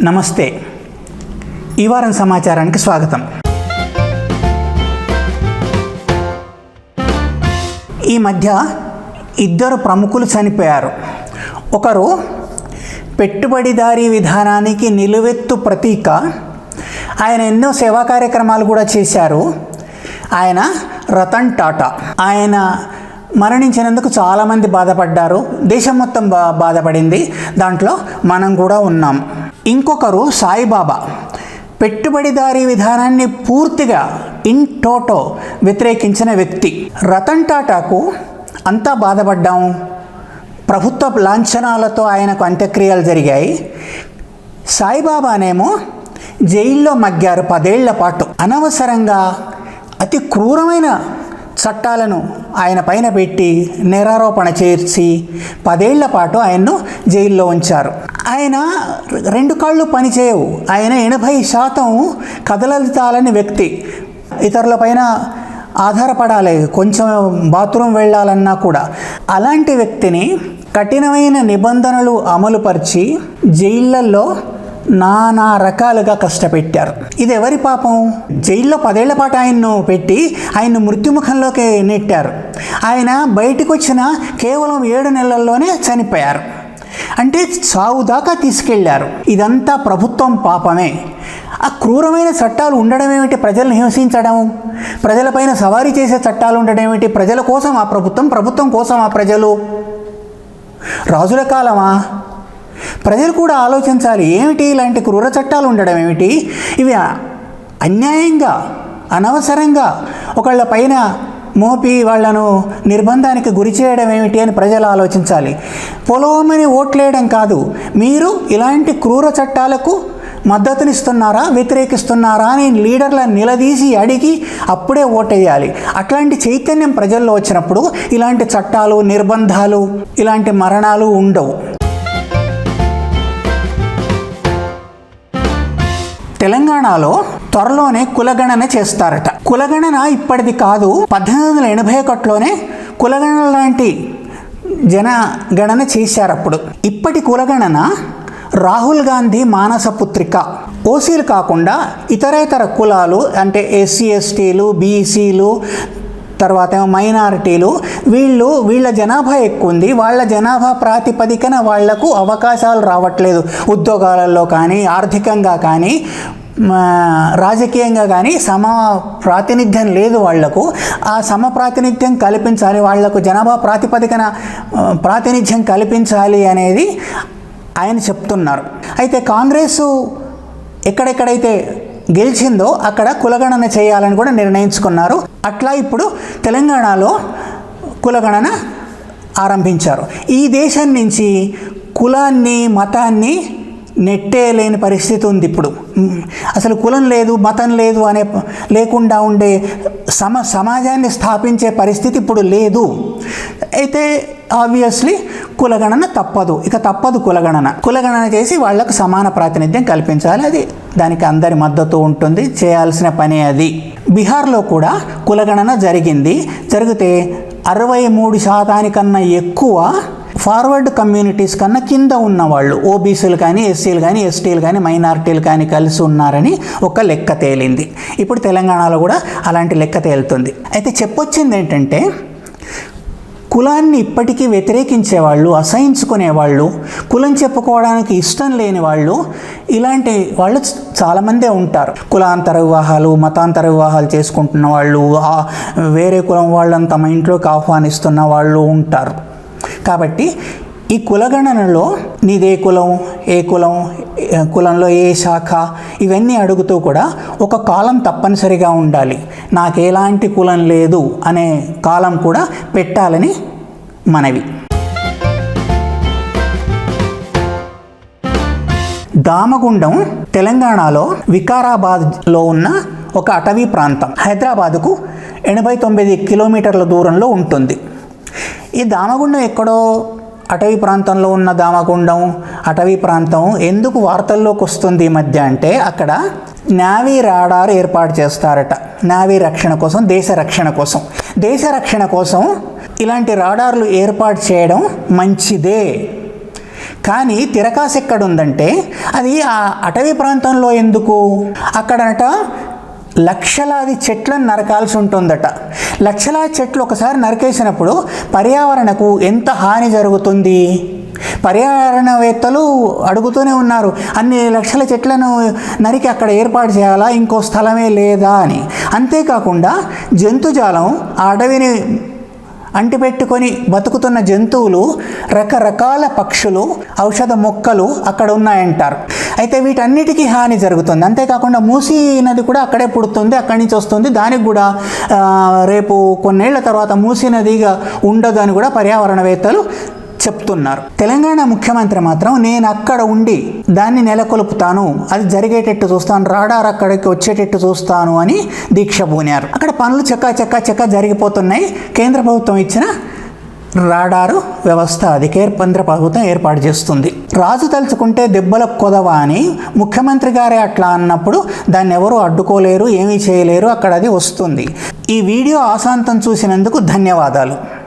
నమస్తే. ఈ వారం సమాచారానికి స్వాగతం. ఈ మధ్య ఇద్దరు ప్రముఖులు చనిపోయారు. ఒకరు పెట్టుబడిదారీ విధానానికి నిలువెత్తు ప్రతీక. ఆయన ఎన్నో సేవా కార్యక్రమాలు కూడా చేశారు. ఆయన రతన్ టాటా. ఆయన మరణించినందుకు చాలామంది బాధపడ్డారు. దేశం మొత్తం బాధపడింది. దాంట్లో మనం కూడా ఉన్నాం. ఇంకొకరు సాయిబాబా. పెట్టుబడిదారీ విధానాన్ని పూర్తిగా ఇన్ టోటో వ్యతిరేకించిన వ్యక్తి. రతన్ టాటాకు అంతా బాధపడ్డాం. ప్రభుత్వ లాంఛనాలతో ఆయనకు అంత్యక్రియలు జరిగాయి. సాయిబాబానేమో జైల్లో మగ్గారు 10 ఏళ్ల పాటు. అనవసరంగా అతి క్రూరమైన చట్టాలను ఆయన పైన పెట్టి నేరారోపణ చేర్చి 10 ఏళ్ల పాటు ఆయన్ను జైల్లో ఉంచారు. ఆయన 2 కాళ్ళు పనిచేయవు. ఆయన 80% కదలతాలని వ్యక్తి. ఇతరులపైన ఆధారపడాలి, కొంచెం బాత్రూమ్ వెళ్ళాలన్నా కూడా. అలాంటి వ్యక్తిని కఠినమైన నిబంధనలు అమలుపరిచి జైళ్ళల్లో నానా రకాలుగా కష్టపెట్టారు. ఇది ఎవరి పాపం? జైల్లో 10 ఏళ్ల పాటు ఆయన్ను పెట్టి ఆయన్ను మృత్యుముఖంలోకి నెట్టారు. ఆయన బయటకు వచ్చిన కేవలం 7 నెలల్లోనే చనిపోయారు. అంటే చావు దాకా తీసుకెళ్లారు. ఇదంతా ప్రభుత్వం పాపమే. ఆ క్రూరమైన చట్టాలు ఉండడం ఏమిటి? ప్రజలను హింసించడం, ప్రజలపైన సవారీ చేసే చట్టాలు ఉండడం ఏమిటి? ప్రజల కోసం ఆ ప్రభుత్వం, ప్రభుత్వం కోసం ఆ ప్రజలు. రాజుల కాలమా? ప్రజలు కూడా ఆలోచించాలి. ఏమిటి ఇలాంటి క్రూర చట్టాలు ఉండడం ఏమిటి? ఇవి అన్యాయంగా, అనవసరంగా ఒకళ్ళ పైన మోపి వాళ్లను నిర్బంధానికి గురి చేయడం ఏమిటి అని ప్రజలు ఆలోచించాలి. పొలవమని ఓట్లేయడం కాదు. మీరు ఇలాంటి క్రూర చట్టాలకు మద్దతునిస్తున్నారా, వ్యతిరేకిస్తున్నారా అని లీడర్లను నిలదీసి అడిగి అప్పుడే ఓటేయాలి. అట్లాంటి చైతన్యం ప్రజల్లో వచ్చినప్పుడు ఇలాంటి చట్టాలు, నిర్బంధాలు, ఇలాంటి మరణాలు ఉండవు. తెలంగాణలో త్వరలోనే కులగణన చేస్తారట. కులగణన ఇప్పటిది కాదు, 1881లోనే కులగణన లాంటి జనగణన చేశారు. అప్పుడు ఇప్పటి కులగణన రాహుల్ గాంధీ మానస పుత్రిక. ఓసీలు కాకుండా ఇతరేతర కులాలు అంటే ఎస్సీ ఎస్టీలు, బీసీలు, తర్వాత మైనారిటీలు, వీళ్ళ జనాభా ఎక్కువ ఉంది. వాళ్ళ జనాభా ప్రాతిపదికన వాళ్లకు అవకాశాలు రావట్లేదు. ఉద్యోగాలలో కానీ, ఆర్థికంగా కానీ, రాజకీయంగా కానీ ప్రాతినిధ్యం లేదు వాళ్లకు. ఆ ప్రాతినిధ్యం కల్పించాలి, వాళ్లకు జనాభా ప్రాతిపదికన ప్రాతినిధ్యం కల్పించాలి అనేది ఆయన చెప్తున్నారు. అయితే కాంగ్రెసు ఎక్కడెక్కడైతే గెలిచిందో అక్కడ కులగణన చేయాలని కూడా నిర్ణయించుకున్నారు. అట్లా ఇప్పుడు తెలంగాణలో కులగణన ఆరంభించారు. ఈ దేశం నుంచి కులాన్ని, మతాన్ని నెట్టేయలేని పరిస్థితి ఉంది. ఇప్పుడు అసలు కులం లేదు, మతం లేదు లేకుండా ఉండే సమాజాన్ని స్థాపించే పరిస్థితి ఇప్పుడు లేదు. అయితే ఆబ్వియస్లీ కులగణన తప్పదు. కులగణన చేసి వాళ్లకు సమాన ప్రాతినిధ్యం కల్పించాలి. అది దానికి అందరి మద్దతు ఉంటుంది. చేయాల్సిన పని అది. బీహార్లో కూడా కులగణన జరిగితే 63% ఎక్కువ ఫార్వర్డ్ కమ్యూనిటీస్ కన్నా కింద ఉన్నవాళ్ళు, ఓబీసీలు కానీ, ఎస్సీలు కానీ, ఎస్టీలు కానీ, మైనారిటీలు కానీ కలిసి ఉన్నారని ఒక లెక్క తేలింది. ఇప్పుడు తెలంగాణలో కూడా అలాంటి లెక్క తేలుతుంది. అయితే చెప్పొచ్చింది ఏంటంటే, కులాన్ని ఇప్పటికీ వ్యతిరేకించేవాళ్ళు, అసహించుకునేవాళ్ళు, కులం చెప్పుకోవడానికి ఇష్టం లేని వాళ్ళు, ఇలాంటి వాళ్ళు చాలామందే ఉంటారు. కులాంతర వివాహాలు, మతాంతర వివాహాలు చేసుకుంటున్న వాళ్ళు, వేరే కులం వాళ్ళని తమ ఇంట్లోకి ఆహ్వానిస్తున్న వాళ్ళు ఉంటారు. కాబట్టి ఈ కులగణనలో నీదే కులం, ఏ కులం, కులంలో ఏ శాఖ, ఇవన్నీ అడుగుతూ కూడా ఒక కాలం తప్పనిసరిగా ఉండాలి. నాకు ఎలాంటి కులం లేదు అనే కాలం కూడా పెట్టాలని మనవి. దామగుండం తెలంగాణలో వికారాబాద్లో ఉన్న ఒక అటవీ ప్రాంతం. హైదరాబాదుకు 89 కిలోమీటర్ల దూరంలో ఉంటుంది. ఈ దామగుండం ఎక్కడో అటవీ ప్రాంతంలో ఉన్న దామగుండం అటవీ ప్రాంతం ఎందుకు వార్తల్లోకి వస్తుంది ఈ మధ్య అంటే, అక్కడ నేవీ రాడార్ ఏర్పాటు చేస్తారట. నేవీ రక్షణ కోసం, దేశ రక్షణ కోసం ఇలాంటి రాడార్లు ఏర్పాటు చేయడం మంచిదే. కానీ తిరకాసు ఎక్కడుందంటే అది ఆ అటవీ ప్రాంతంలో ఎందుకు? అక్కడట లక్షలాది చెట్లను నరకాల్సి ఉంటుందట. లక్షలాది చెట్లు ఒకసారి నరికేసినప్పుడు పర్యావరణకు ఎంత హాని జరుగుతుంది? పర్యావరణవేత్తలు అడుగుతూనే ఉన్నారు, అన్ని లక్షల చెట్లను నరికి అక్కడ ఏర్పాటు చేయాలా, ఇంకో స్థలమే లేదా అని. అంతేకాకుండా జంతుజాలం ఆ అడవిని అంటిపెట్టుకొని బతుకుతున్న జంతువులు, రకరకాల పక్షులు, ఔషధ మొక్కలు అక్కడ ఉన్నాయంటారు. అయితే వీటన్నిటికీ హాని జరుగుతుంది. అంతేకాకుండా మూసీ నది కూడా అక్కడే పుడుతుంది, అక్కడి నుంచి వస్తుంది. దానికి కూడా రేపు కొన్నేళ్ల తర్వాత మూసీ నదిగా ఉండదు అని కూడా పర్యావరణవేత్తలు చెప్తున్నారు. తెలంగాణ ముఖ్యమంత్రి మాత్రం నేను అక్కడ ఉండి దాన్ని నెలకొల్పుతాను, అది జరిగేటట్టు చూస్తాను, రాడార్ అక్కడికి వచ్చేటట్టు చూస్తాను అని దీక్ష పూనారు. అక్కడ పనులు చక్కా జరిగిపోతున్నాయి. కేంద్ర ప్రభుత్వం ఇచ్చిన రాడారు వ్యవస్థ అది కేంద్ర ప్రభుత్వం ఏర్పాటు చేస్తుంది. రాజు తలుచుకుంటే దెబ్బలకు కొదవా అని ముఖ్యమంత్రి గారే అట్లా అన్నప్పుడు దాన్ని ఎవరు అడ్డుకోలేరు, ఏమీ చేయలేరు, అక్కడ అది వస్తుంది. ఈ వీడియో ఆశాంతం చూసినందుకు ధన్యవాదాలు.